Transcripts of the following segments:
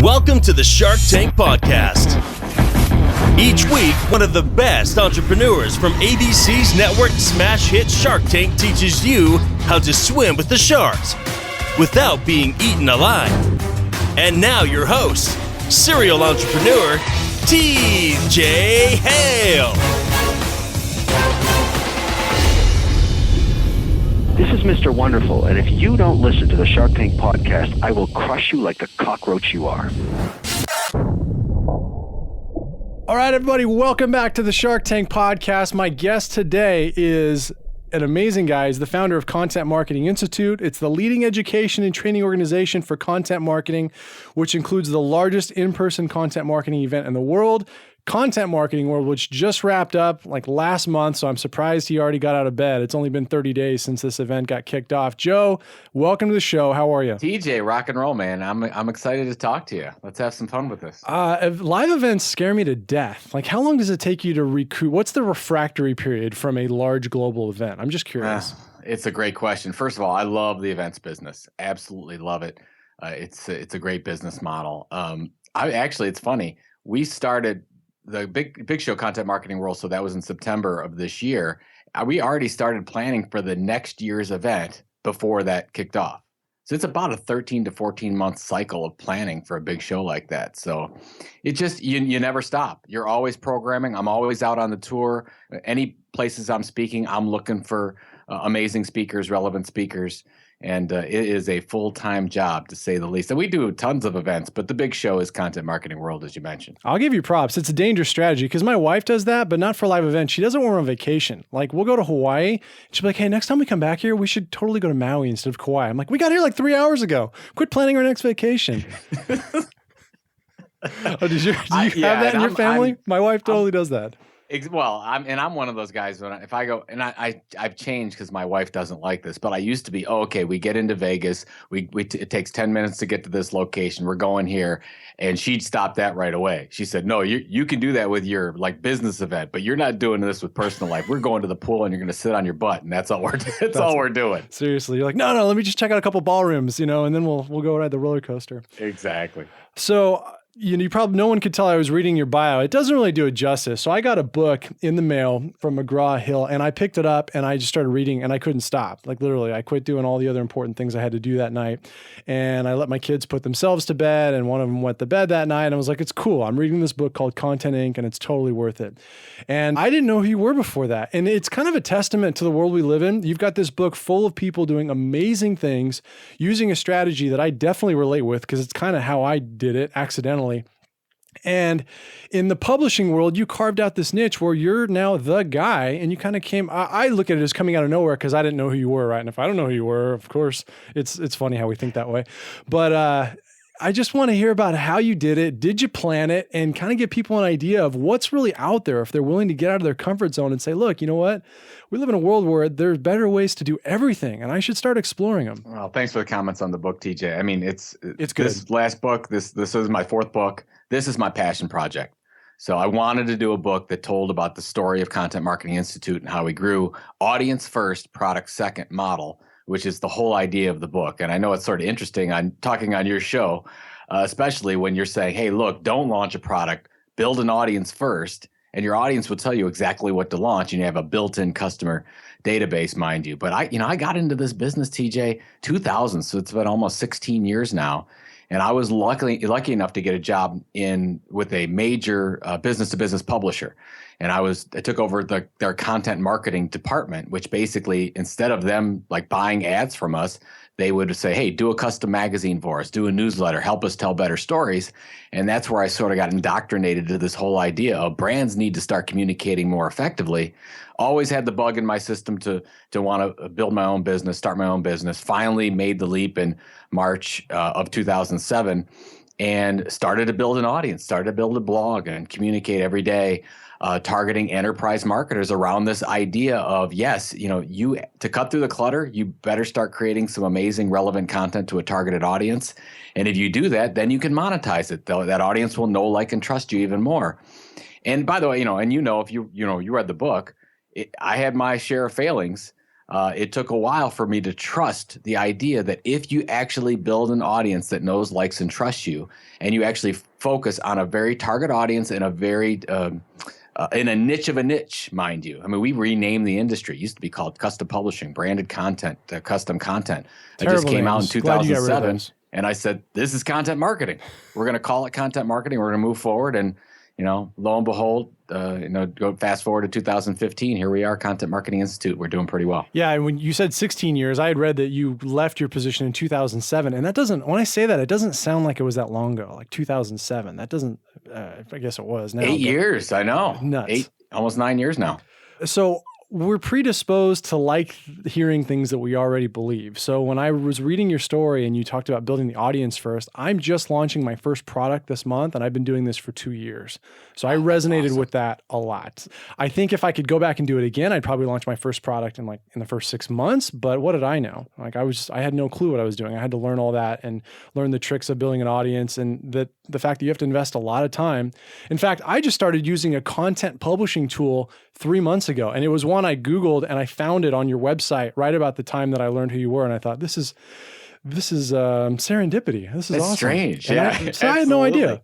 Welcome to the Shark Tank Podcast. Each week, one of the best entrepreneurs from ABC's network smash hit Shark Tank teaches you how to swim with the sharks without being eaten alive. And now your host, serial entrepreneur, TJ Hale. This is Mr. Wonderful, and if you don't listen to the Shark Tank Podcast, I will crush you like the cockroach you are. All right, everybody, welcome back to the Shark Tank Podcast. My guest today is an amazing guy. He's the founder of Content Marketing Institute. It's the leading education and training organization for content marketing, which includes the largest in-person content marketing event in the world, Content Marketing World, which just wrapped up like last month. So I'm surprised he already got out of bed. It's only been 30 days since this event got kicked off. Joe, welcome to the show. How are you? TJ, rock and roll, man. I'm excited to talk to you. Let's have some fun with this. Live events scare me to death. Like, how long does it take you to recruit? What's the refractory period from a large global event? I'm just curious. It's a great question. First of all, I love the events business. Absolutely love it. It's a great business model. It's funny. We started the big show Content Marketing World. So that was in September of this year. We already started planning for the next year's event before that kicked off. So it's about a 13 to 14 month cycle of planning for a big show like that. So it just, you never stop. You're always programming. I'm always out on the tour. Any places I'm speaking, I'm looking for amazing speakers, relevant speakers. And it is a full-time job, to say the least. And we do tons of events, but the big show is Content Marketing World, as you mentioned. I'll give you props. It's a dangerous strategy because my wife does that, but not for live events. She doesn't want to on vacation. Like, we'll go to Hawaii. She'll be like, hey, next time we come back here, we should totally go to Maui instead of Kauai. I'm like, we got here like 3 hours ago. Quit planning our next vacation. Do you have that in your family? My wife totally does that. Well, I'm one of those guys if I go, and I've changed because my wife doesn't like this, but I used to be, we get into Vegas, it takes 10 minutes to get to this location, we're going here, and she'd stop that right away. She said, no, you can do that with your like business event, but you're not doing this with personal life. We're going to the pool and you're going to sit on your butt, and that's all we're doing. Seriously, you're like, no, let me just check out a couple ballrooms, and then we'll go ride the roller coaster. Exactly. So, you probably, no one could tell I was reading your bio. It doesn't really do it justice. So I got a book in the mail from McGraw-Hill, and I picked it up and I just started reading, and I couldn't stop. Like, literally, I quit doing all the other important things I had to do that night. And I let my kids put themselves to bed, and one of them went to bed that night. And I was like, it's cool. I'm reading this book called Content Inc., and it's totally worth it. And I didn't know who you were before that. And it's kind of a testament to the world we live in. You've got this book full of people doing amazing things, using a strategy that I definitely relate with because it's kind of how I did it accidentally. And in the publishing world, you carved out this niche where you're now the guy, and you kind of I look at it as coming out of nowhere because I didn't know who you were, right? And if I don't know who you were, of course, it's funny how we think that way. But I just want to hear about how you did it. Did you plan it? And kind of give people an idea of what's really out there if they're willing to get out of their comfort zone and say, look, you know what? We live in a world where there's better ways to do everything, and I should start exploring them. Well, thanks for the comments on the book, TJ. I mean, it's good. This last book, this is my fourth book. This is my passion project. So I wanted to do a book that told about the story of Content Marketing Institute and how we grew audience first, product second model, which is the whole idea of the book. And I know it's sort of interesting on talking on your show, especially when you're saying, hey, look, don't launch a product, build an audience first, and your audience will tell you exactly what to launch, and you have a built-in customer database, mind you. But I got into this business, TJ, 2000, so it's been almost 16 years now. And I was lucky enough to get a job with a major business-to-business publisher. And I took over their content marketing department, which basically, instead of them like buying ads from us, they would say, hey, do a custom magazine for us, do a newsletter, help us tell better stories. And that's where I sort of got indoctrinated to this whole idea of brands need to start communicating more effectively. Always had the bug in my system to want to build my own business, start my own business. Finally made the leap in March of 2007 and started to build an audience, started to build a blog and communicate every day, targeting enterprise marketers around this idea of, yes, you to cut through the clutter, you better start creating some amazing relevant content to a targeted audience. And if you do that, then you can monetize it. That audience will know, like, and trust you even more. And by the way, if you read the book, I had my share of failings. it took a while for me to trust the idea that if you actually build an audience that knows, likes, and trusts you, and you actually focus on a very target audience in a very in a niche of a niche, mind you. I mean, we renamed the industry. It used to be called custom publishing, branded content, custom content. It just came out in 2007. And I said, this is content marketing. We're going to call it content marketing. We're going to move forward. And, lo and behold, go fast forward to 2015. Here we are, Content Marketing Institute. We're doing pretty well. Yeah. And when you said 16 years, I had read that you left your position in 2007. And when I say that, it doesn't sound like it was that long ago, like 2007. That doesn't, I guess it was now. 8 years. I know. Nuts. Almost 9 years now. So we're predisposed to like hearing things that we already believe. So when I was reading your story and you talked about building the audience first, I'm just launching my first product this month, and I've been doing this for 2 years. So I resonated with that a lot. I think if I could go back and do it again, I'd probably launch my first product in the first 6 months. But what did I know? I had no clue what I was doing. I had to learn all that and learn the tricks of building an audience, and the fact that you have to invest a lot of time. In fact, I just started using a content publishing tool 3 months ago, and it was one I Googled, and I found it on your website right about the time that I learned who you were. And I thought, this is serendipity. This is awesome. Strange. And Yeah. I had no idea.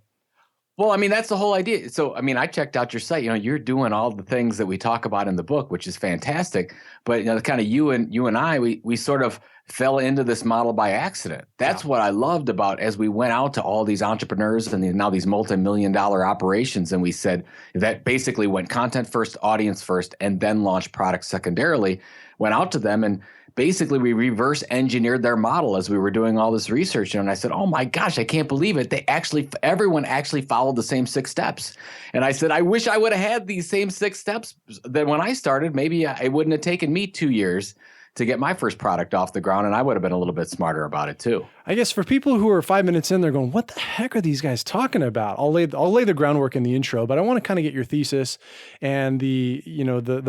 Well, I mean, that's the whole idea. So, I mean, I checked out your site. You're doing all the things that we talk about in the book, which is fantastic. But kind of you and I, we sort of fell into this model by accident. That's what I loved about as we went out to all these entrepreneurs and now these multi-million-dollar operations, and we said that basically went content first, audience first, and then launched products secondarily. Went out to them and basically we reverse engineered their model as we were doing all this research. And I said, oh my gosh, I can't believe it. Everyone actually followed the same 6 steps. And I said, I wish I would have had these same 6 steps. Then when I started, maybe it wouldn't have taken me 2 years to get my first product off the ground, and I would have been a little bit smarter about it too. I guess for people who are 5 minutes in, they're going, what the heck are these guys talking about? I'll lay the groundwork in the intro, but I want to kind of get your thesis and the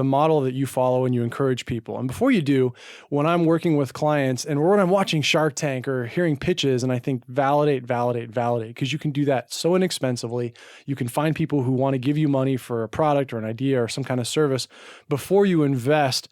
model that you follow and you encourage people. And before you do, when I'm working with clients and when I'm watching Shark Tank or hearing pitches, and I think validate, because you can do that so inexpensively. You can find people who want to give you money for a product or an idea or some kind of service before you invest.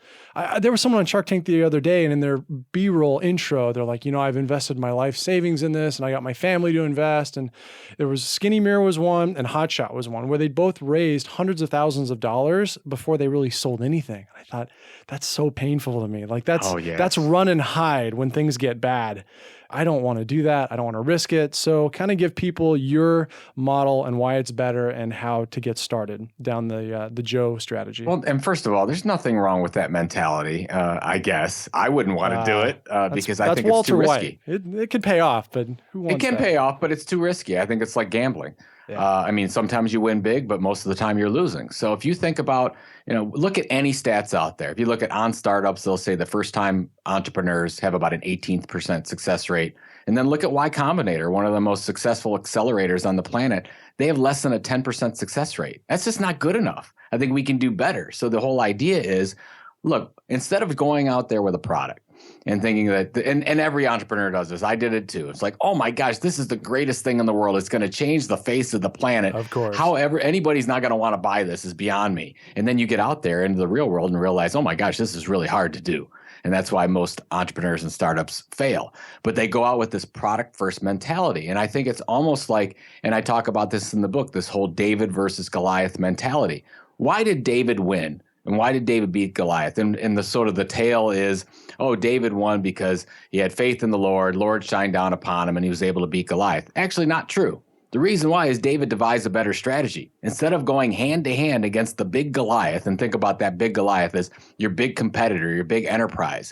There was someone on Shark Tank the other day, and in their B-roll intro, they're like, I've invested my life savings in this, and I got my family to invest. And there was Skinny Mirror was one, and Hot Shot was one, where they both raised hundreds of thousands of dollars before they really sold anything. I thought, that's so painful to me. Like that's run and hide when things get bad. I don't want to do that. I don't want to risk it. So kind of give people your model and why it's better and how to get started down the Joe strategy. Well, and first of all, there's nothing wrong with that mentality. I guess I wouldn't want to do it because I think it's too risky. It could pay off, but who wants it? Can pay off, but it's too risky. I think it's like gambling. Yeah. I mean, sometimes you win big, but most of the time you're losing. So if you think about, look at any stats out there. If you look at on startups, they'll say the first time entrepreneurs have about an 18% success rate. And then look at Y Combinator, one of the most successful accelerators on the planet. They have less than a 10% success rate. That's just not good enough. I think we can do better. So the whole idea is, look, instead of going out there with a product and thinking that, and every entrepreneur does this. I did it too. It's like, oh my gosh, this is the greatest thing in the world. It's going to change the face of the planet. Of course. However, anybody's not going to want to buy this is beyond me. And then you get out there into the real world and realize, oh my gosh, this is really hard to do. And that's why most entrepreneurs and startups fail. But they go out with this product first mentality. And I think it's almost like, and I talk about this in the book, this whole David versus Goliath mentality. Why did David win? And why did David beat Goliath? And the sort of the tale is, oh, David won because he had faith in the Lord shined down upon him, and he was able to beat Goliath. Actually, not true. The reason why is David devised a better strategy. Instead of going hand to hand against the big Goliath, and think about that big Goliath as your big competitor, your big enterprise.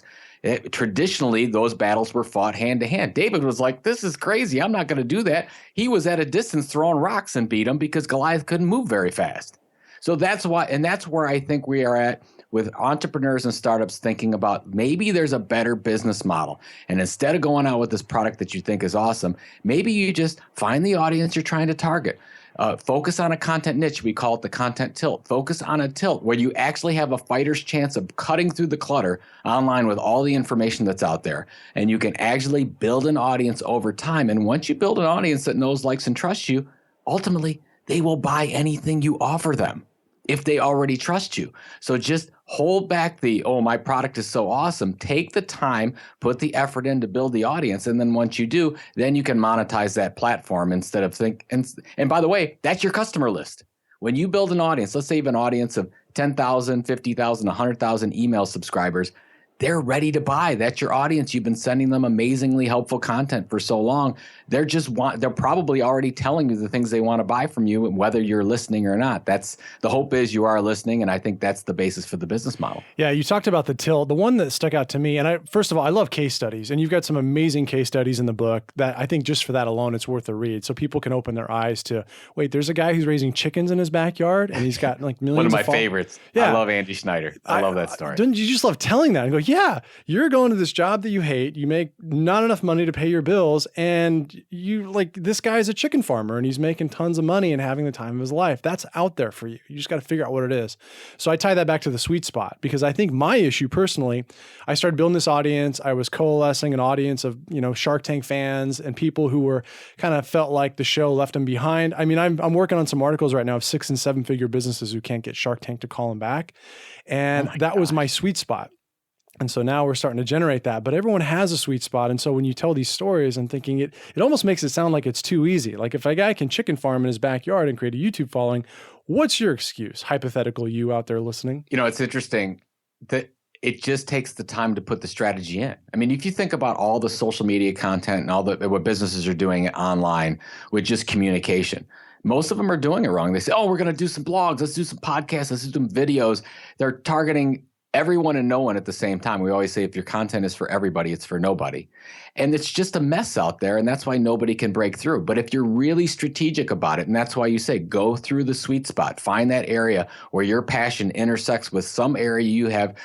Traditionally, those battles were fought hand to hand. David was like, this is crazy. I'm not going to do that. He was at a distance throwing rocks and beat him because Goliath couldn't move very fast. So that's why, and that's where I think we are at with entrepreneurs and startups thinking about maybe there's a better business model. And instead of going out with this product that you think is awesome, maybe you just find the audience you're trying to target. Focus on a content niche. We call it the content tilt. Focus on a tilt where you actually have a fighter's chance of cutting through the clutter online with all the information that's out there. And you can actually build an audience over time. And once you build an audience that knows, likes, and trusts you, ultimately, they will buy anything you offer them. if they already trust you. So just hold back my product is so awesome. Take the time, put the effort in to build the audience. And then once you do, then you can monetize that platform instead of and by the way, that's your customer list. When you build an audience, let's say you have an audience of 10,000, 50,000, 100,000 email subscribers, they're ready to buy. That's your audience. You've been sending them amazingly helpful content for so long. They're probably already telling you the things they want to buy from you, whether you're listening or not. That's the hope is you are listening. And I think that's the basis for the business model. Yeah. You talked about the tilt. The one that stuck out to me, and first of all, I love case studies, and you've got some amazing case studies in the book that I think just for that alone, it's worth a read. So people can open their eyes to, wait, there's a guy who's raising chickens in his backyard and he's got like millions One of my favorites. Yeah. I love Andy Schneider. I love that story. Don't you just love telling that and go, yeah, you're going to this job that you hate, you make not enough money to pay your bills, and this guy's a chicken farmer and he's making tons of money and having the time of his life. That's out there for you. You just got to figure out what it is. So I tie that back to the sweet spot, because I think my issue personally, I started building this audience. I was coalescing an audience of, Shark Tank fans and people who were kind of felt like the show left them behind. I mean, I'm working on some articles right now of 6- and 7-figure businesses who can't get Shark Tank to call them back. And that was my sweet spot. And so now we're starting to generate that, but everyone has a sweet spot. And so when you tell these stories, I'm thinking it almost makes it sound like it's too easy. Like if a guy can chicken farm in his backyard and create a YouTube following, what's your excuse? Hypothetical you out there listening. It's interesting that it just takes the time to put the strategy in. I mean, if you think about all the social media content and all what businesses are doing online with just communication, most of them are doing it wrong. They say, we're going to do some blogs. Let's do some podcasts. Let's do some videos. They're targeting everyone and no one at the same time. We always say if your content is for everybody, it's for nobody. And it's just a mess out there. And that's why nobody can break through. But if you're really strategic about it, and that's why you say go through the sweet spot, find that area where your passion intersects with some area you have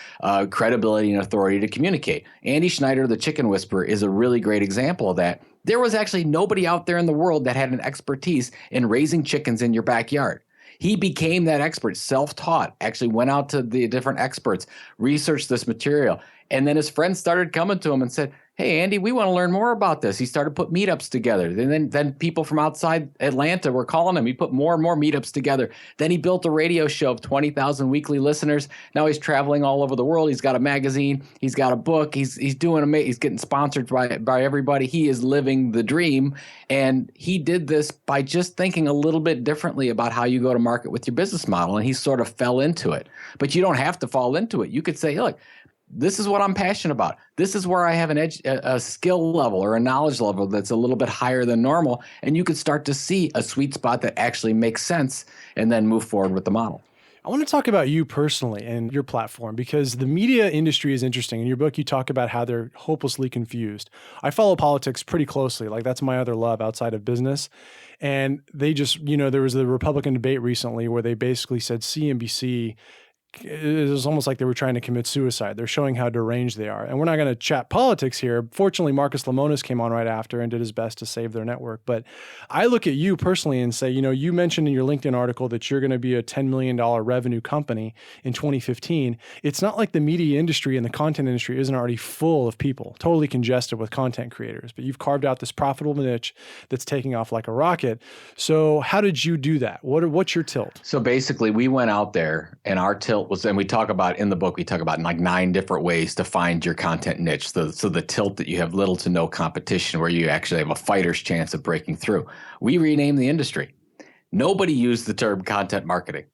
credibility and authority to communicate. Andy Schneider, the chicken whisperer, is a really great example of that. There was actually nobody out there in the world that had an expertise in raising chickens in your backyard. He became that expert, self-taught, actually went out to the different experts, researched this material. And then his friends started coming to him and said, hey, Andy, we want to learn more about this. He started to put meetups together. And then people from outside Atlanta were calling him. He put more and more meetups together. Then he built a radio show of 20,000 weekly listeners. Now he's traveling all over the world. He's got a magazine. He's got a book. He's doing amazing. He's getting sponsored by everybody. He is living the dream. And he did this by just thinking a little bit differently about how you go to market with your business model. And he sort of fell into it. But you don't have to fall into it. You could say, look, this is what I'm passionate about. This is where I have a skill level or a knowledge level that's a little bit higher than normal. And you could start to see a sweet spot that actually makes sense and then move forward with the model. I want to talk about you personally and your platform, because the media industry is interesting. In your book, you talk about how they're hopelessly confused. I follow politics pretty closely. Like that's my other love outside of business. And they just, there was the Republican debate recently where they basically said CNBC, it was almost like they were trying to commit suicide. They're showing how deranged they are. And we're not going to chat politics here. Fortunately, Marcus Lemonis came on right after and did his best to save their network. But I look at you personally and say, you mentioned in your LinkedIn article that you're going to be a $10 million revenue company in 2015. It's not like the media industry and the content industry isn't already full of people, totally congested with content creators. But you've carved out this profitable niche that's taking off like a rocket. So how did you do that? What's your tilt? So basically, we went out there and our tilt was, and we talk about in the book, we talk about like 9 different ways to find your content niche. So the tilt that you have little to no competition, where you actually have a fighter's chance of breaking through. We renamed the industry. Nobody used the term content marketing.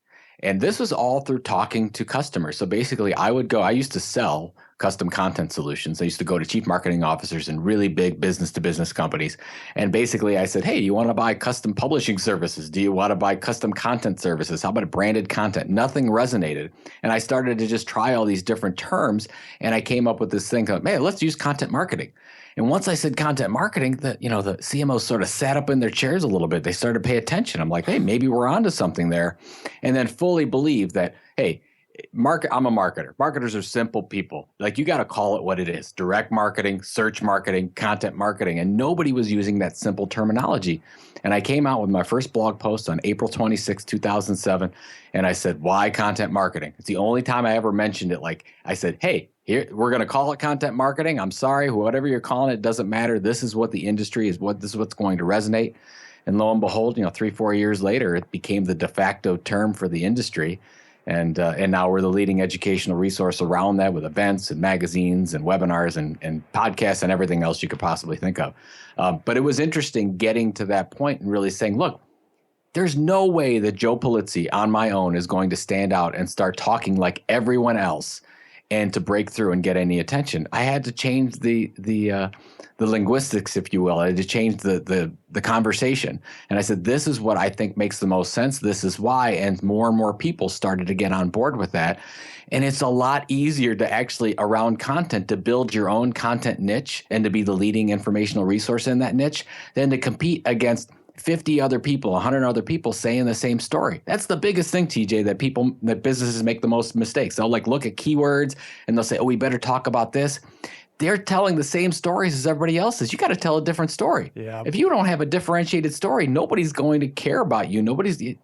And this was all through talking to customers. So basically I used to sell custom content solutions. I used to go to chief marketing officers in really big business to business companies. And basically I said, hey, you want to buy custom publishing services? Do you want to buy custom content services? How about branded content? Nothing resonated. And I started to just try all these different terms. And I came up with this thing called, man, let's use content marketing. And once I said content marketing, the CMOs sort of sat up in their chairs a little bit. They started to pay attention. I'm like, hey, maybe we're onto something there. And then fully believe that, hey, I'm a marketer. Marketers are simple people. Like, you got to call it what it is. Direct marketing, search marketing, content marketing. And nobody was using that simple terminology. And I came out with my first blog post on April 26, 2007. And I said, why content marketing? It's the only time I ever mentioned it. Like, I said, hey, here, we're going to call it content marketing. I'm sorry, whatever you're calling it doesn't matter. This is what the industry is. This is what's going to resonate. And lo and behold, 3-4 years later, it became the de facto term for the industry. And now we're the leading educational resource around that, with events and magazines and webinars and podcasts and everything else you could possibly think of. But it was interesting getting to that point and really saying, look, there's no way that Joe Pulizzi on my own is going to stand out and start talking like everyone else and to break through and get any attention. I had to change the linguistics, if you will. I had to change the conversation. And I said, this is what I think makes the most sense. This is why. And more people started to get on board with that. And it's a lot easier to actually, around content, to build your own content niche and to be the leading informational resource in that niche than to compete against 50 other people, 100 other people saying the same story. That's the biggest thing, TJ, that businesses make the most mistakes. They'll look at keywords and they'll say, oh, we better talk about this. They're telling the same stories as everybody else is. You got to tell a different story. Yeah. If you don't have a differentiated story, nobody's going to care about you.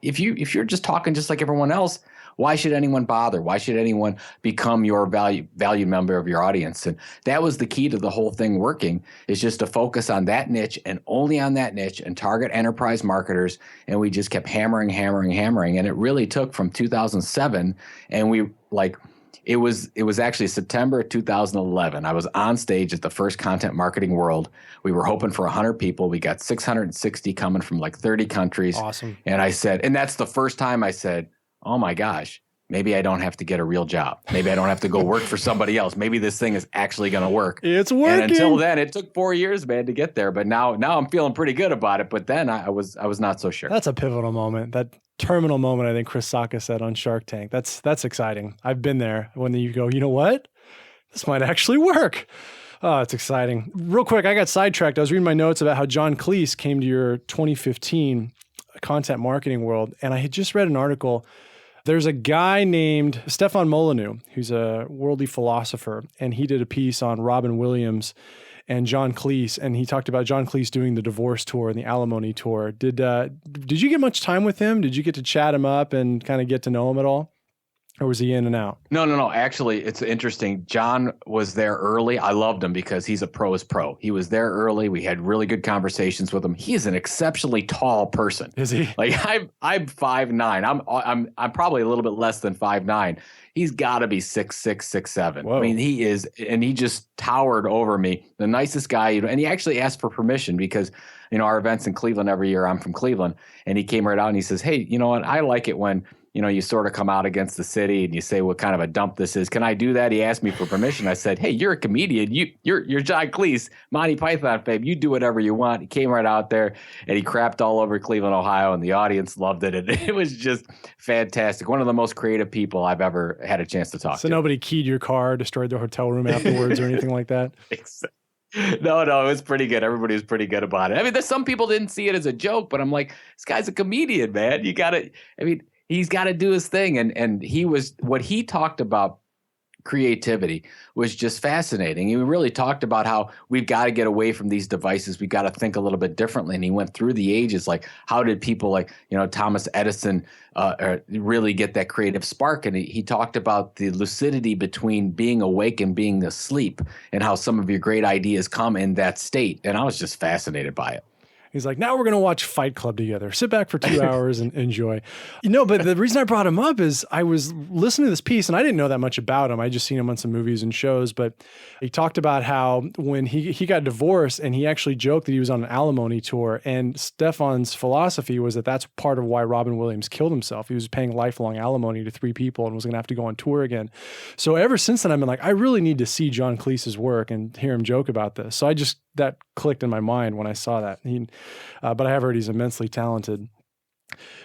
If you're just talking just like everyone else, why should anyone bother? Why should anyone become your valued member of your audience? And that was the key to the whole thing working, is just to focus on that niche and only on that niche and target enterprise marketers. And we just kept hammering. And it really took from 2007. And it was actually September 2011. I was on stage at the first Content Marketing World. We were hoping for 100 people. We got 660 coming from 30 countries. Awesome. And I said, and that's the first time I said, oh my gosh, maybe I don't have to get a real job. Maybe I don't have to go work for somebody else. Maybe this thing is actually going to work. It's working. And until then, it took 4 years, man, to get there. But now I'm feeling pretty good about it. But then I was not so sure. That's a pivotal moment. That terminal moment, I think Chris Sacca said on Shark Tank. That's exciting. I've been there when you go, you know what? This might actually work. Oh, it's exciting. Real quick, I got sidetracked. I was reading my notes about how John Cleese came to your 2015 Content Marketing World. And I had just read an article. There's a guy named Stefan Molyneux, who's a worldly philosopher, and he did a piece on Robin Williams and John Cleese, and he talked about John Cleese doing the divorce tour and the alimony tour. Did you get much time with him? Did you get to chat him up and kind of get to know him at all? Or was he in and out? No. Actually, it's interesting. John was there early. I loved him because he's a pro's pro. He was there early. We had really good conversations with him. He is an exceptionally tall person. Is he? I'm 5'9". I'm probably a little bit less than 5'9". He's got to be 6'6", 6'7". Whoa. I mean, he is, and he just towered over me. The nicest guy, and he actually asked for permission because, our events in Cleveland every year. I'm from Cleveland, and he came right out and he says, "Hey, you know what? I like it when you sort of come out against the city and you say what kind of a dump this is. Can I do that?" He asked me for permission. I said, "Hey, you're a comedian. You're John Cleese, Monty Python fame. You do whatever you want." He came right out there and he crapped all over Cleveland, Ohio, and the audience loved it. And it was just fantastic. One of the most creative people I've ever had a chance to talk to. So nobody keyed your car, destroyed the hotel room afterwards or anything like that? No, it was pretty good. Everybody was pretty good about it. I mean, there's some people didn't see it as a joke, but I'm like, this guy's a comedian, man. He's got to do his thing. And what he talked about creativity was just fascinating. He really talked about how we've got to get away from these devices. We've got to think a little bit differently. And he went through the ages, like how did people like, Thomas Edison really get that creative spark? And he talked about the lucidity between being awake and being asleep and how some of your great ideas come in that state. And I was just fascinated by it. He's like, now we're going to watch Fight Club together. Sit back for 2 hours and enjoy. But the reason I brought him up is I was listening to this piece and I didn't know that much about him. I just seen him on some movies and shows, but he talked about how when he got divorced and he actually joked that he was on an alimony tour, and Stefan's philosophy was that that's part of why Robin Williams killed himself. He was paying lifelong alimony to 3 people and was going to have to go on tour again. So ever since then, I've been like, I really need to see John Cleese's work and hear him joke about this. So that clicked in my mind when I saw that. But I have heard he's immensely talented.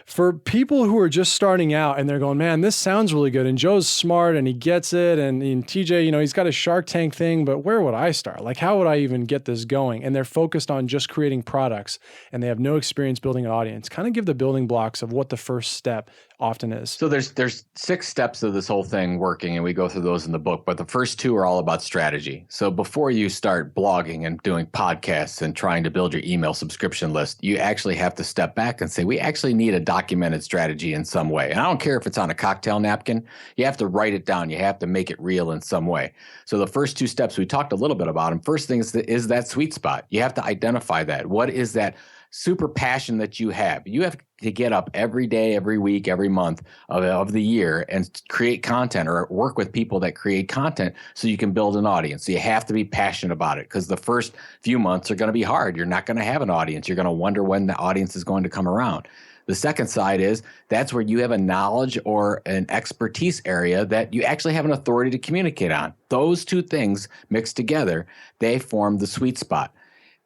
For people who are just starting out and they're going, man, this sounds really good, and Joe's smart and he gets it, and TJ, he's got a Shark Tank thing, but where would I start? Like, how would I even get this going? And they're focused on just creating products and they have no experience building an audience. Kind of give the building blocks of what the first step often is. So there's 6 steps of this whole thing working, and we go through those in the book, but the first 2 are all about strategy. So before you start blogging and doing podcasts and trying to build your email subscription list, you actually have to step back and say, we actually need a documented strategy in some way. And I don't care if it's on a cocktail napkin, you have to write it down. You have to make it real in some way. So the first 2 steps, we talked a little bit about them. First thing is that sweet spot. You have to identify that. What is that super passion that you have. You have to get up every day, every week, every month of the year and create content or work with people that create content so you can build an audience. So you have to be passionate about it, because the first few months are going to be hard. You're not going to have an audience. You're going to wonder when the audience is going to come around. The second side is that's where you have a knowledge or an expertise area that you actually have an authority to communicate on. Those two things mixed together, they form the sweet spot.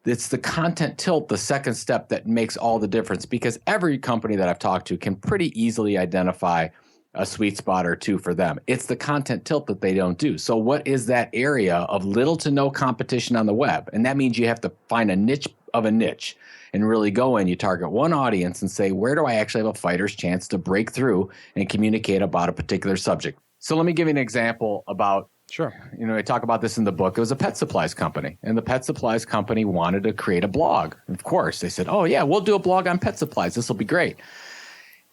It's the content tilt, the second step, that makes all the difference, because every company that I've talked to can pretty easily identify a sweet spot or two for them. It's the content tilt that they don't do. So what is that area of little to no competition on the web? And that means you have to find a niche of a niche and really go in. You target one audience and say, where do I actually have a fighter's chance to break through and communicate about a particular subject? So let me give you an example about, sure. I talk about this in the book. It was a pet supplies company, and the pet supplies company wanted to create a blog. Of course, they said, oh yeah, we'll do a blog on pet supplies. This will be great.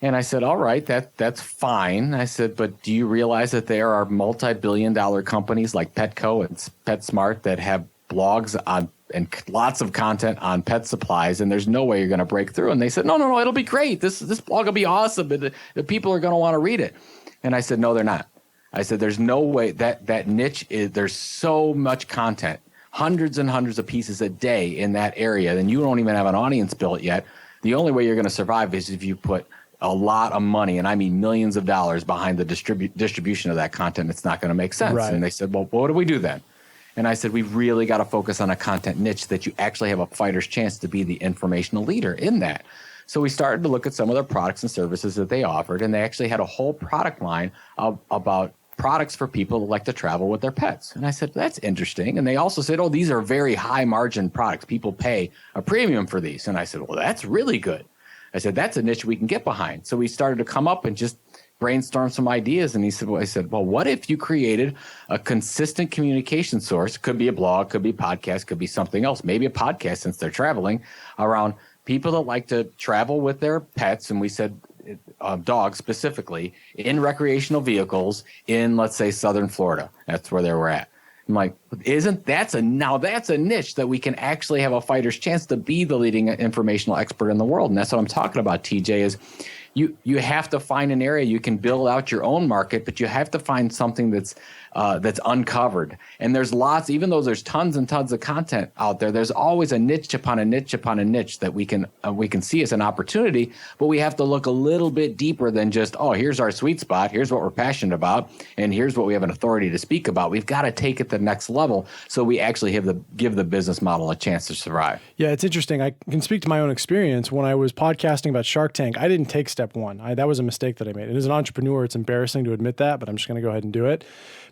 And I said, all right, that's fine. I said, but do you realize that there are multi-billion-dollar companies like Petco and PetSmart that have blogs on and lots of content on pet supplies, and there's no way you're going to break through? And they said, no, it'll be great. This blog will be awesome. The people are going to want to read it. And I said, no, they're not. I said, there's no way that niche is, there's so much content, hundreds and hundreds of pieces a day in that area, and you don't even have an audience built yet. The only way you're going to survive is if you put a lot of money, and I mean millions of dollars, behind the distribution of that content. It's not going to make sense. Right. And they said, well, what do we do then? And I said, we've really got to focus on a content niche that you actually have a fighter's chance to be the informational leader in that. So we started to look at some of their products and services that they offered, and they actually had a whole product line about products for people who like to travel with their pets. And I said, that's interesting. And they also said, oh, these are very high margin products. People pay a premium for these. And I said, well, that's really good. I said, that's a niche we can get behind. So we started to come up and just brainstorm some ideas. And I said, well, what if you created a consistent communication source? Could be a blog, could be a podcast, could be something else, maybe a podcast since they're traveling, around people that like to travel with their pets. And we said, dogs specifically, in recreational vehicles in, let's say, Southern Florida. That's where they were at. I'm like, that's a niche that we can actually have a fighter's chance to be the leading informational expert in the world. And that's what I'm talking about, TJ, is you have to find an area. You can build out your own market, but you have to find something that's uncovered. And there's lots, even though there's tons and tons of content out there, there's always a niche upon a niche upon a niche that we can see as an opportunity. But we have to look a little bit deeper than just, oh, here's our sweet spot, here's what we're passionate about, and here's what we have an authority to speak about. We've got to take it to the next level so we actually give the business model a chance to survive. Yeah, it's interesting. I can speak to my own experience. When I was podcasting about Shark Tank, I didn't take step one. That was a mistake that I made. And as an entrepreneur, it's embarrassing to admit that, but I'm just going to go ahead and do it,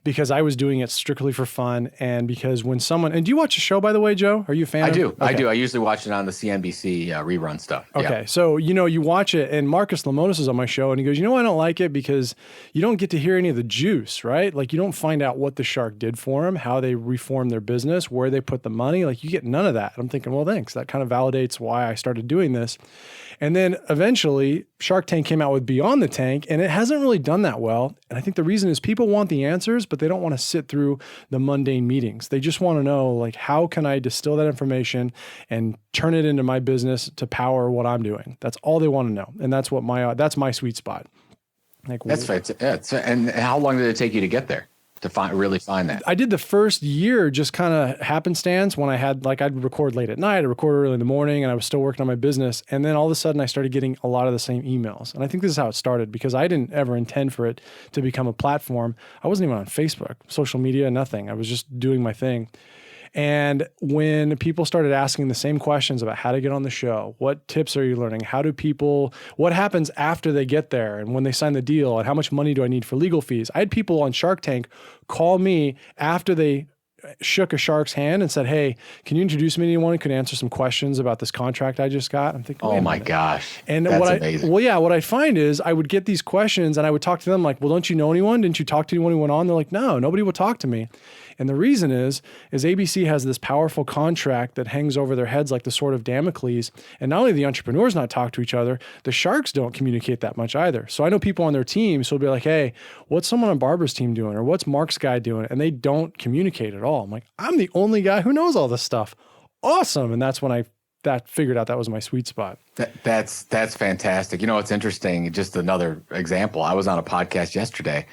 because I was doing it strictly for fun. And because when someone, and do you watch the show, by the way, Joe? Are you a fan? I do. Okay. I do. I usually watch it on the CNBC rerun stuff. Okay. Yeah. So, you watch it, and Marcus Lemonis is on my show, and he goes, I don't like it because you don't get to hear any of the juice, right? Like, you don't find out what the shark did for him, how they reformed their business, where they put the money. Like, you get none of that. I'm thinking, well, thanks. That kind of validates why I started doing this. And then eventually Shark Tank came out with Beyond the Tank, and it hasn't really done that well. And I think the reason is people want the answers, but they don't want to sit through the mundane meetings. They just want to know, like, how can I distill that information and turn it into my business to power what I'm doing? That's all they want to know. And that's that's my sweet spot. Like, that's right. And how long did it take you to get there? To really find that? I did the first year just kind of happenstance, when I had, I'd record late at night, I'd record early in the morning, and I was still working on my business. And then all of a sudden I started getting a lot of the same emails. And I think this is how it started, because I didn't ever intend for it to become a platform. I wasn't even on Facebook, social media, nothing. I was just doing my thing. And when people started asking the same questions about how to get on the show, what tips are you learning? What happens after they get there and when they sign the deal, and how much money do I need for legal fees? I had people on Shark Tank call me after they shook a shark's hand and said, hey, can you introduce me to anyone who could answer some questions about this contract I just got? I'm thinking, oh my gosh. And that's amazing. What I find is I would get these questions and I would talk to them like, well, don't you know anyone? Didn't you talk to anyone who went on? They're like, no, nobody will talk to me. And the reason is ABC has this powerful contract that hangs over their heads like the sword of Damocles. And not only do the entrepreneurs not talk to each other, the sharks don't communicate that much either. So I know people on their team who'll be like, hey, what's someone on Barbara's team doing? Or what's Mark's guy doing? And they don't communicate at all. I'm like, I'm the only guy who knows all this stuff. Awesome. And that's when I figured out that was my sweet spot. That's fantastic. It's interesting. Just another example. I was on a podcast yesterday.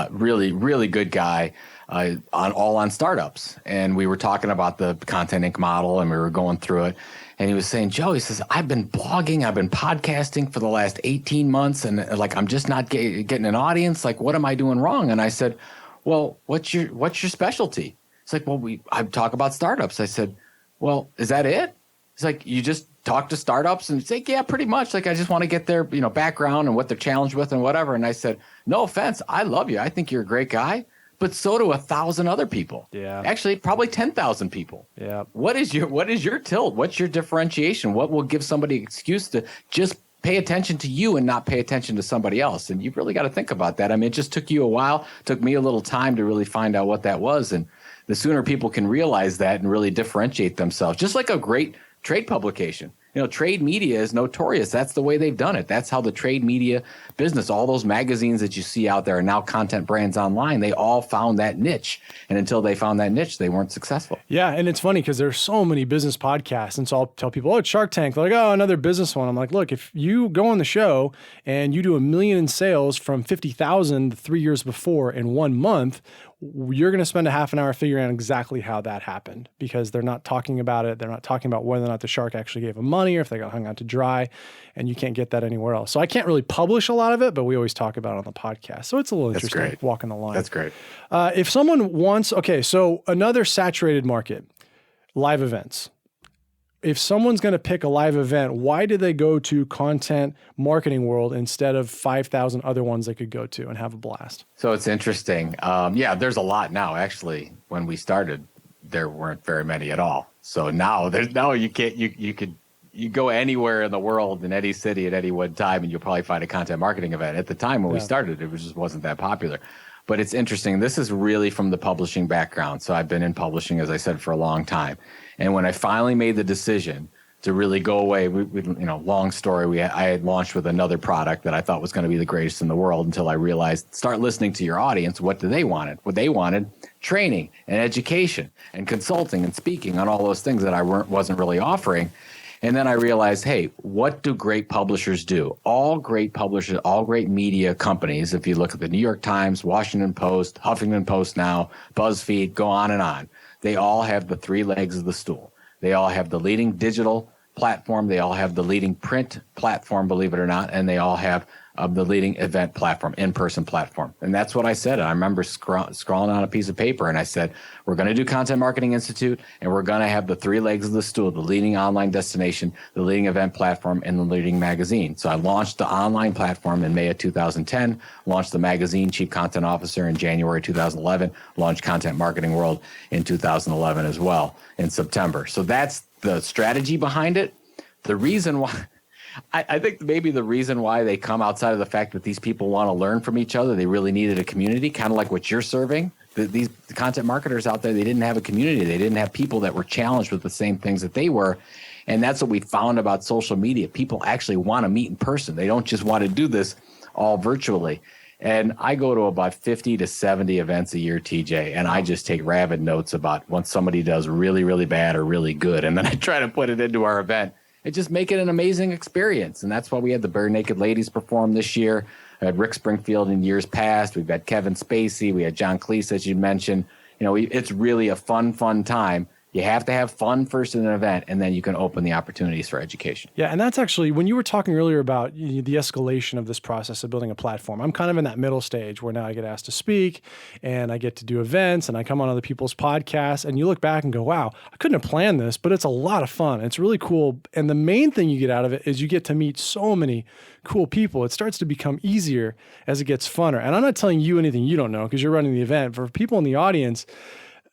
Really, really good guy on startups, and we were talking about the Content Inc. model, and we were going through it. And he was saying, Joe, he says, I've been blogging, I've been podcasting for the last 18 months, and like I'm just not getting an audience. Like, what am I doing wrong? And I said, well, what's your specialty? It's like, well, I talk about startups. I said, well, is that it? It's like, you just talk to startups? And it's like, yeah, pretty much. Like, I just want to get their background and what they're challenged with and whatever. And I said, no offense, I love you. I think you're a great guy. But so do 1,000 other people. Yeah. Actually, probably 10,000 people. Yeah. What is your tilt? What's your differentiation? What will give somebody an excuse to just pay attention to you and not pay attention to somebody else? And you've really got to think about that. I mean, it just took you a while, took me a little time to really find out what that was. And the sooner people can realize that and really differentiate themselves, just like a great trade publication. Trade media is notorious. That's the way they've done it. That's how the trade media business, all those magazines that you see out there are now content brands online. They all found that niche. And until they found that niche, they weren't successful. Yeah. And it's funny because there's so many business podcasts. And so I'll tell people, oh, it's Shark Tank. They're like, oh, another business one. I'm like, look, if you go on the show and you do $1 million in sales from 50,000 3 years before in 1 month, you're going to spend a half an hour figuring out exactly how that happened, because they're not talking about it. They're not talking about whether or not the shark actually gave them money or if they got hung out to dry, and you can't get that anywhere else. So I can't really publish a lot of it, but we always talk about it on the podcast. So it's a little interesting walking the line. That's great. If someone wants, so another saturated market, live events. If someone's going to pick a live event, why do they go to Content Marketing World instead of 5,000 other ones they could go to and have a blast? So it's interesting. There's a lot now. Actually, when we started, there weren't very many at all. So now you go anywhere in the world, in any city at any one time, and you'll probably find a content marketing event. At the time when we started, it just wasn't that popular. But it's interesting. This is really from the publishing background. So I've been in publishing, as I said, for a long time. And when I finally made the decision to really go away, long story, I had launched with another product that I thought was going to be the greatest in the world, until I realized, start listening to your audience. What do they want? What they wanted, training and education and consulting and speaking on all those things that I wasn't really offering. And then I realized, hey, what do great publishers do? All great publishers, all great media companies, if you look at the New York Times, Washington Post, Huffington Post now, BuzzFeed, go on and on. They all have the three legs of the stool. They all have the leading digital platform. They all have the leading print platform, believe it or not. And they all have the leading event platform, in-person platform. And that's what I said. I remember scrawling on a piece of paper, and I said, we're going to do Content Marketing Institute, and we're going to have the three legs of the stool, the leading online destination, the leading event platform, and the leading magazine. So I launched the online platform in May of 2010, launched the magazine, Chief Content Officer, in January 2011, launched Content Marketing World in 2011 as well, in September. So that's the strategy behind it. The reason why... I think maybe the reason why they come outside of the fact that these people want to learn from each other, they really needed a community, kind of like what you're serving. The content marketers out there, they didn't have a community. They didn't have people that were challenged with the same things that they were. And that's what we found about social media. People actually want to meet in person. They don't just want to do this all virtually. And I go to about 50 to 70 events a year, TJ, and I just take rabid notes about when somebody does really, really bad or really good. And then I try to put it into our event. It just make it an amazing experience. And that's why we had the Bare Naked Ladies perform this year. I had Rick Springfield in years past. We've had Kevin Spacey. We had John Cleese, as you mentioned. It's really a fun time. You have to have fun first in an event, and then you can open the opportunities for education. Yeah, and that's actually, when you were talking earlier about the escalation of this process of building a platform, I'm kind of in that middle stage where now I get asked to speak, and I get to do events, and I come on other people's podcasts, and you look back and go, wow, I couldn't have planned this, but it's a lot of fun. It's really cool. And the main thing you get out of it is you get to meet so many cool people. It starts to become easier as it gets funner. And I'm not telling you anything you don't know because you're running the event. For people in the audience,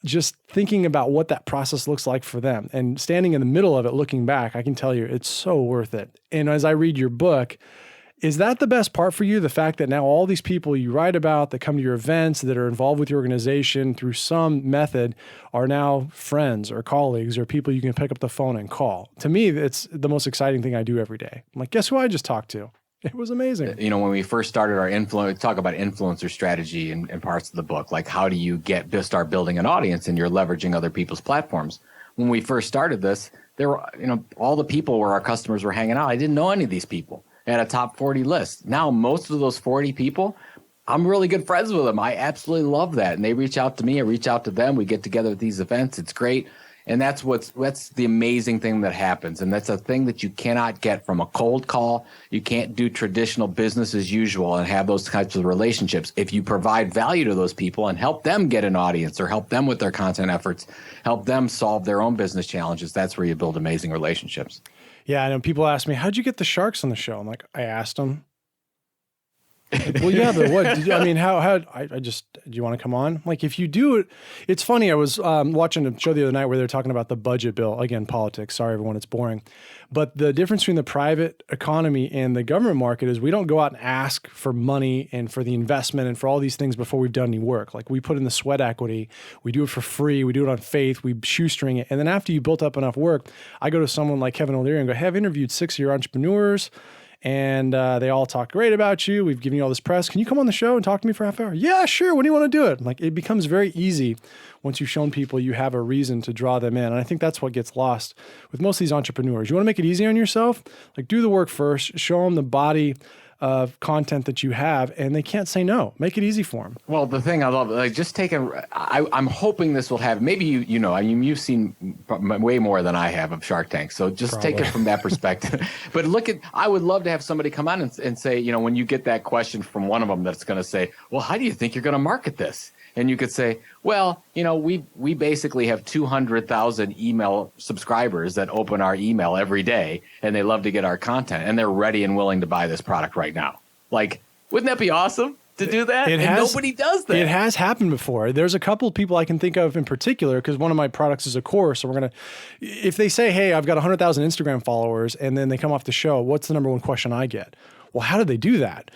just thinking about what that process looks like for them and standing in the middle of it, looking back, I can tell you it's so worth it. And as I read your book, is that the best part for you? The fact that now all these people you write about that come to your events, that are involved with your organization through some method, are now friends or colleagues or people you can pick up the phone and call. To me, it's the most exciting thing I do every day. I'm like, guess who I just talked to? It was amazing. When we first started our talk about influencer strategy in parts of the book, like how do you start building an audience and you're leveraging other people's platforms. When we first started this, there were, all the people where our customers were hanging out. I didn't know any of these people. I had a top 40 list. Now, most of those 40 people, I'm really good friends with them. I absolutely love that. And they reach out to me. I reach out to them. We get together at these events. It's great. And that's the amazing thing that happens. And that's a thing that you cannot get from a cold call. You can't do traditional business as usual and have those types of relationships. If you provide value to those people and help them get an audience or help them with their content efforts, help them solve their own business challenges, that's where you build amazing relationships. Yeah, I know people ask me, how'd you get the sharks on the show? I'm like, I asked them. Like, well, yeah, but what? Do you want to come on? Like, if you do it, it's funny. I was watching a show the other night where they're talking about the budget bill. Again, politics. Sorry, everyone, it's boring. But the difference between the private economy and the government market is we don't go out and ask for money and for the investment and for all these things before we've done any work. Like, we put in the sweat equity. We do it for free. We do it on faith. We shoestring it. And then after you built up enough work, I go to someone like KevinO'Leary and go, hey, I've interviewed 6 of your entrepreneurs. And they all talk great about you. We've given you all this press. Can you come on the show and talk to me for half an hour? Yeah, sure. When do you want to do it? Like, it becomes very easy once you've shown people you have a reason to draw them in. And I think that's what gets lost with most of these entrepreneurs. You want to make it easy on yourself? Like, do the work first. Show them the body of content that you have, and they can't say no. Make it easy for them. Well, the thing I love, like, just take I'm hoping this will have, maybe you've seen way more than I have of Shark Tank. So just Probably. take it from that perspective. But I would love to have somebody come on and say, when you get that question from one of them that's going to say, well, how do you think you're going to market this? And you could say, well, we basically have 200,000 email subscribers that open our email every day, and they love to get our content, and they're ready and willing to buy this product right now. Like, wouldn't that be awesome to do that? Nobody does that. It has happened before. There's a couple of people I can think of in particular, because one of my products is a course. So if they say, hey, I've got 100,000 Instagram followers, and then they come off the show, what's the number one question I get? Well, how did they do that?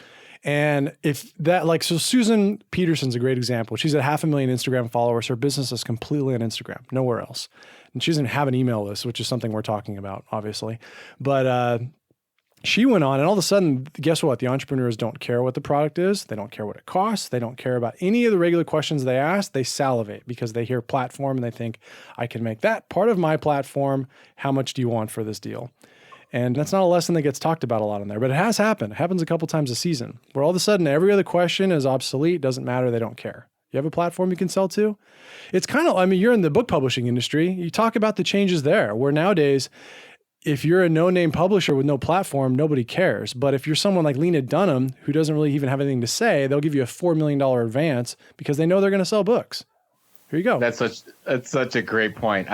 And if that, like, so Susan Peterson's a great example. She's at 500,000 Instagram followers. Her business is completely on Instagram, nowhere else. And she doesn't have an email list, which is something we're talking about, obviously. But she went on, and all of a sudden, guess what? The entrepreneurs don't care what the product is. They don't care what it costs. They don't care about any of the regular questions they ask. They salivate because they hear platform and they think, I can make that part of my platform. How much do you want for this deal? And that's not a lesson that gets talked about a lot in there, but it has happened. It happens a couple times a season where all of a sudden every other question is obsolete, doesn't matter, they don't care. You have a platform you can sell to? It's kind of, you're in the book publishing industry. You talk about the changes there, where nowadays, if you're a no-name publisher with no platform, nobody cares. But if you're someone like Lena Dunham, who doesn't really even have anything to say, they'll give you a $4 million advance because they know they're going to sell books. Here you go. That's such a great point.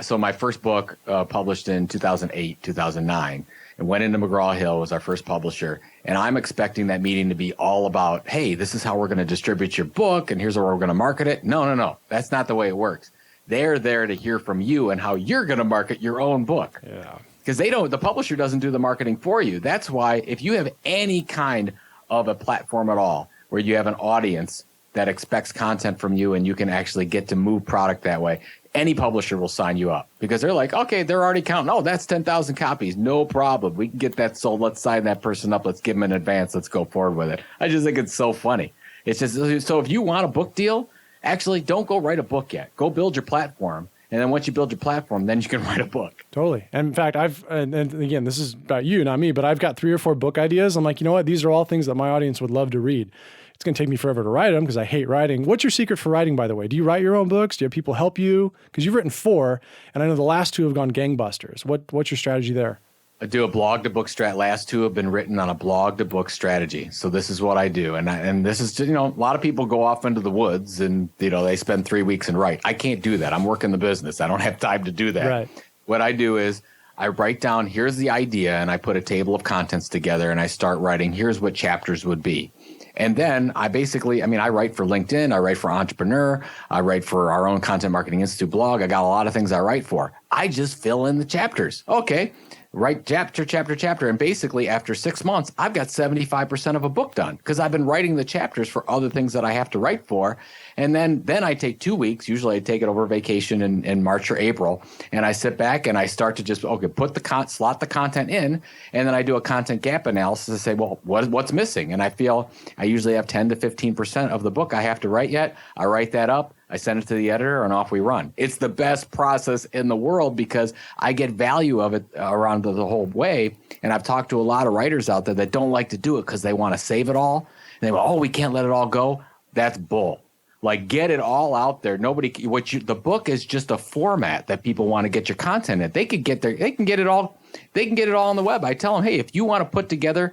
So my first book published in 2008, 2009, and went into McGraw-Hill, was our first publisher. And I'm expecting that meeting to be all about, hey, this is how we're going to distribute your book, and here's how we're going to market it. No. That's not the way it works. They're there to hear from you and how you're going to market your own book. Yeah. Because the publisher doesn't do the marketing for you. That's why if you have any kind of a platform at all where you have an audience that expects content from you and you can actually get to move product that way, any publisher will sign you up because they're like, okay, they're already counting. Oh, that's 10,000 copies. No problem. We can get that sold. Let's sign that person up. Let's give them an advance. Let's go forward with it. I just think it's so funny. It's just, so if you want a book deal, actually don't go write a book yet. Go build your platform. And then once you build your platform, then you can write a book. Totally. And in fact, and again, this is about you, not me, but I've got 3 or 4 book ideas. I'm like, you know what? These are all things that my audience would love to read. It's going to take me forever to write them because I hate writing. What's your secret for writing, by the way? Do you write your own books? Do you have people help you? Because you've written 4, and I know the last 2 have gone gangbusters. What's your strategy there? I do a blog to book strat. Last 2 have been written on a blog to book strategy. So this is what I do. And this is, a lot of people go off into the woods and, they spend 3 weeks and write. I can't do that. I'm working the business. I don't have time to do that. Right. What I do is I write down, here's the idea, and I put a table of contents together and I start writing, here's what chapters would be. And then I basically, I write for LinkedIn, I write for Entrepreneur, I write for our own Content Marketing Institute blog. I got a lot of things I write for. I just fill in the chapters. Okay, write chapter. And basically after 6 months, I've got 75% of a book done because I've been writing the chapters for other things that I have to write for. And then I take 2 weeks. Usually I take it over vacation in March or April. And I sit back and I start to just, slot the content in. And then I do a content gap analysis to say, well, what's missing? And I feel I usually have 10 to 15% of the book I have to write yet. I write that up. I send it to the editor, and off we run. It's the best process in the world because I get value of it around the whole way. And I've talked to a lot of writers out there that don't like to do it because they want to save it all. And they go, oh, we can't let it all go. That's bull. Like, get it all out there. The book is just a format that people want to get your content in. They can get it all on the web. I tell them, hey, if you want to put together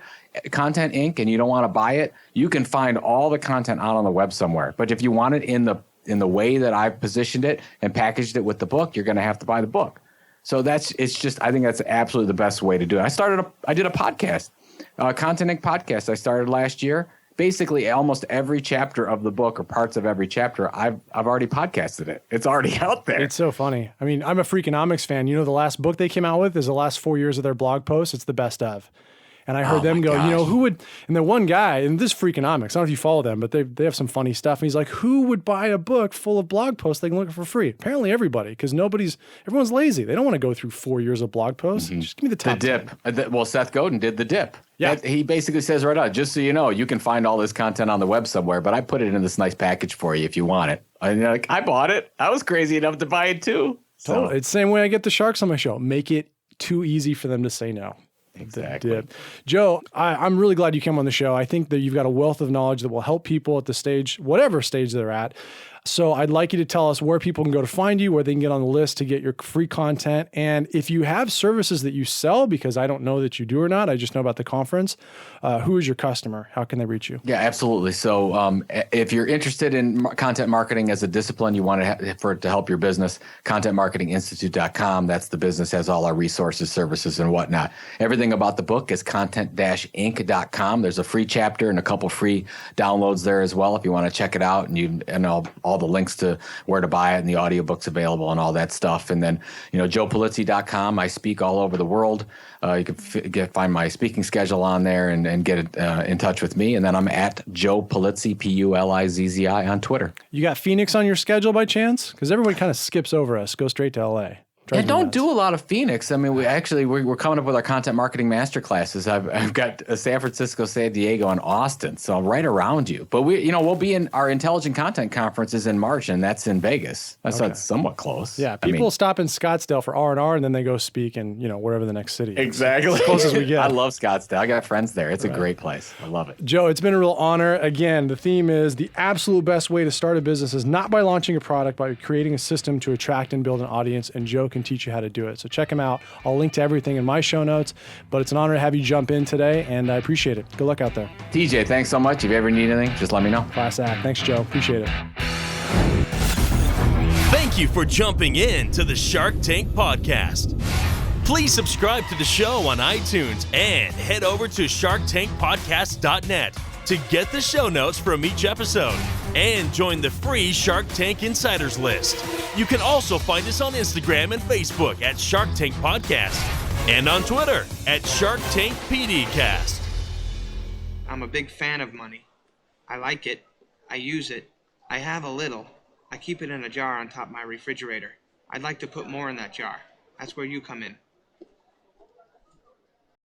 Content Inc. and you don't want to buy it, you can find all the content out on the web somewhere. But if you want it in the way that I've positioned it and packaged it with the book, you're going to have to buy the book. So I think that's absolutely the best way to do it. I did a podcast, Content Inc. podcast. I started last year. Basically, almost every chapter of the book or parts of every chapter, I've already podcasted it. It's already out there. It's so funny. I mean, I'm a Freakonomics fan. You know, the last book they came out with is the last 4 years of their blog posts. It's the best of. And I heard them go, gosh. You know, who would, and the one guy, and this is Freakonomics, I don't know if you follow them, but they have some funny stuff. And he's like, who would buy a book full of blog posts they can look at for free? Apparently everybody, because everyone's lazy. They don't want to go through 4 years of blog posts. Mm-hmm. Just give me the top 10. Well, Seth Godin did the dip. Yeah. He basically says right out, just so you know, you can find all this content on the web somewhere, but I put it in this nice package for you if you want it. And like, I bought it. I was crazy enough to buy it too. So totally. It's the same way I get the sharks on my show. Make it too easy for them to say no. Exactly. Joe, I'm really glad you came on the show. I think that you've got a wealth of knowledge that will help people at the stage, whatever stage they're at. So I'd like you to tell us where people can go to find you, where they can get on the list to get your free content. And if you have services that you sell, because I don't know that you do or not, I just know about the conference, who is your customer? How can they reach you? Yeah, absolutely. So if you're interested in content marketing as a discipline, you want for it to help your business, contentmarketinginstitute.com. That's the business, has all our resources, services, and whatnot. Everything about the book is content-inc.com. There's a free chapter and a couple free downloads there as well if you want to check it out, and all the links to where to buy it and the audiobook's available and all that stuff. And then, joepulizzi.com. I speak all over the world. You can find my speaking schedule on there and get in touch with me. And then I'm at Joe Pulizzi, Pulizzi on Twitter. You got Phoenix on your schedule by chance? Because everybody kind of skips over us, go straight to LA. And don't do a lot of Phoenix. I mean, we're coming up with our content marketing master classes. I've got San Francisco, San Diego, and Austin, so I'm right around you. But we'll be in our Intelligent Content Conferences in March, and that's in Vegas. That's somewhat close. Yeah, people stop in Scottsdale for R&R, and then they go speak in wherever the next city is. Exactly. As close as we get. I love Scottsdale. I got friends there. It's a great place. I love it. Joe, it's been a real honor. Again, the theme is the absolute best way to start a business is not by launching a product, but by creating a system to attract and build an audience, and Joe can teach you how to do it. So check him out. I'll link to everything in my show notes, but it's an honor to have you jump in today, and I appreciate it. Good luck out there. TJ, thanks so much. If you ever need anything, just let me know. Class act. Thanks, Joe. Appreciate it. Thank you for jumping in to the Shark Tank podcast. Please subscribe to the show on iTunes and head over to sharktankpodcast.net to get the show notes from each episode and join the free Shark Tank Insiders list. You can also find us on Instagram and Facebook at Shark Tank Podcast and on Twitter at Shark Tank PDcast. I'm a big fan of money. I like it. I use it. I have a little. I keep it in a jar on top of my refrigerator. I'd like to put more in that jar. That's where you come in.